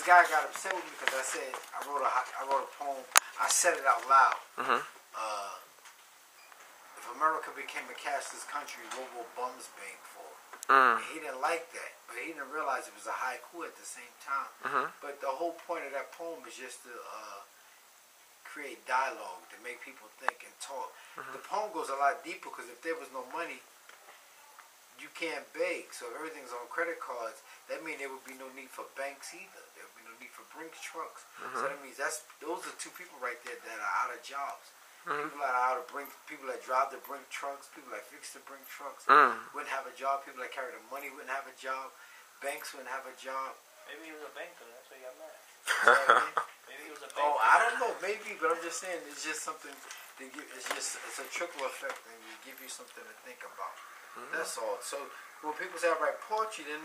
this guy got upset with me because I said I wrote a poem. I said it out loud. If America became a cashless country, what will bums beg for? And he didn't like that, but he didn't realize it was a haiku at the same time. But the whole point of that poem is just to create dialogue, to make people think and talk. The poem goes a lot deeper because if there was no money, you can't beg. So if everything's on credit cards, that means there would be no need for banks either. There would be no need for Brinks trucks. So that means those are two people right there that are out of jobs. People that are out of Brinks, people that drive the Brinks trucks, people that fix the Brinks trucks wouldn't have a job. People that carry the money wouldn't have a job. Banks wouldn't have a job. Maybe he was a banker. That's why he got mad. Maybe he was a banker. Oh, I don't know. Maybe, but I'm just saying it's just something to give. It's a trickle effect, and you give you something to think about. That's all. So when people say I write poetry, then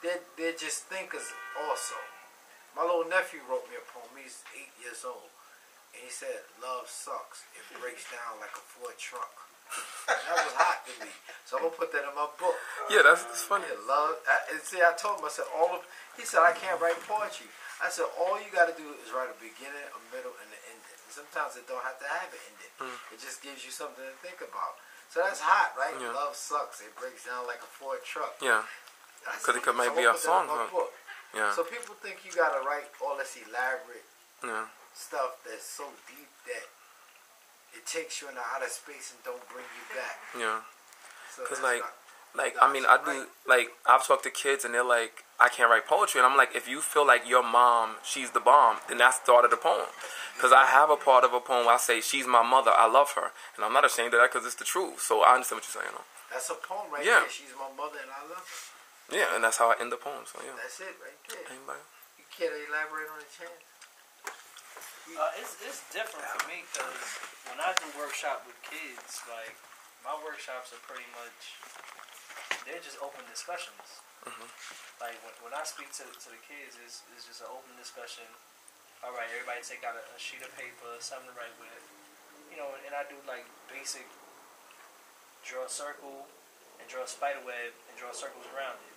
they're just thinkers also. My little nephew wrote me a poem. He's 8 years old. And he said, love sucks. It breaks down like a Ford truck. That was hot to me. So I'm going to put that in my book. Yeah, that's funny. Yeah, love. See, I told him, I said, he said, I can't write poetry. I said, all you got to do is write a beginning, a middle, and an ending. And sometimes it don't have to have an ending. It just gives you something to think about. So that's hot, right? Yeah. Love sucks. It breaks down like a Ford truck. Yeah. Because it might be a song, huh? Yeah. So people think you got to write all this elaborate stuff that's so deep that it takes you into outer space and don't bring you back. Yeah. Because I mean, I do, like, I've talked to kids and they're like, I can't write poetry. And I'm like, if you feel like your mom, she's the bomb, then that's the start of the poem. Because I have a part of a poem where I say, she's my mother, I love her. And I'm not ashamed of that because it's the truth. So I understand what you're saying. That's a poem right there. She's my mother and I love her. Yeah, and that's how I end the poem. So yeah. That's it right there. Anybody? You can't elaborate on the chance. It's different for me because when I do workshop with kids, like, my workshops are pretty much, they're just open discussions. Like, when I speak to the kids, it's just an open discussion. All right, everybody take out a sheet of paper, something to write with. You know, and I do, like, basic draw a circle and draw a spider web and draw circles around it.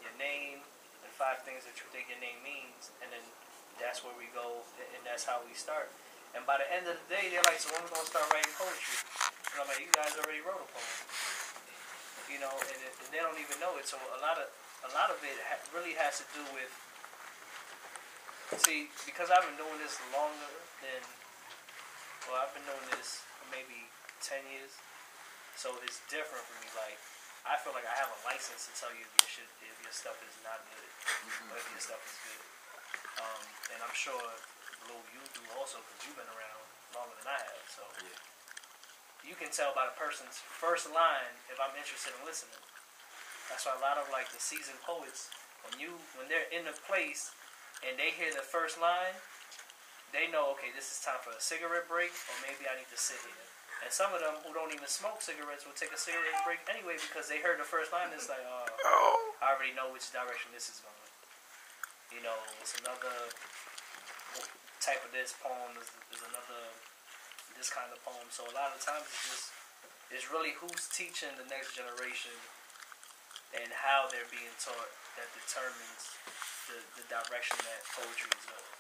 Your name and 5 things that you think your name means, and then that's where we go, and that's how we start. And by the end of the day, they're like, so when are we going to start writing poetry? And I'm like, you guys already wrote a poem. You know, and they don't even know it. So a lot of it really has to do with, see, because I've been doing this longer than, well, I've been doing this for maybe 10 years. So it's different for me. Like, I feel like I have a license to tell you if your stuff is not good, or if your stuff is good. And I'm sure, Lou, you do also, because you've been around longer than I have. So you can tell by the person's first line if I'm interested in listening. That's why a lot of, like, the seasoned poets, when they're in the place and they hear the first line, they know, okay, this is time for a cigarette break, or maybe I need to sit here. And some of them who don't even smoke cigarettes will take a cigarette break anyway because they heard the first line and it's like, oh, I already know which direction this is going. You know, it's another type of this poem, is another this kind of poem. So a lot of times it's really who's teaching the next generation and how they're being taught that determines the direction that poetry is going.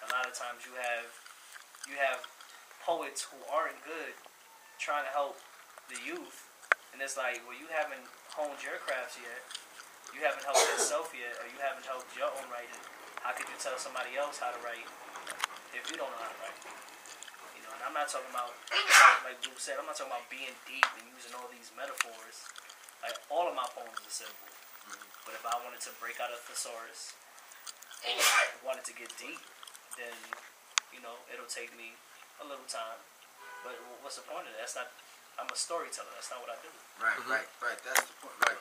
A lot of times you have poets who aren't good trying to help the youth, and it's like, well, you haven't honed your crafts yet, you haven't helped yourself yet, or you haven't helped your own writing. How could you tell somebody else how to write if you don't know how to write? You know, and I'm not talking about, like Blue said, I'm not talking about being deep and using all these metaphors. Like, all of my poems are simple. But if I wanted to break out a thesaurus and wanted to get deep, then, you know, it'll take me a little time. But what's the point of that? I'm a storyteller. That's not what I do. Right. That's the point. Right.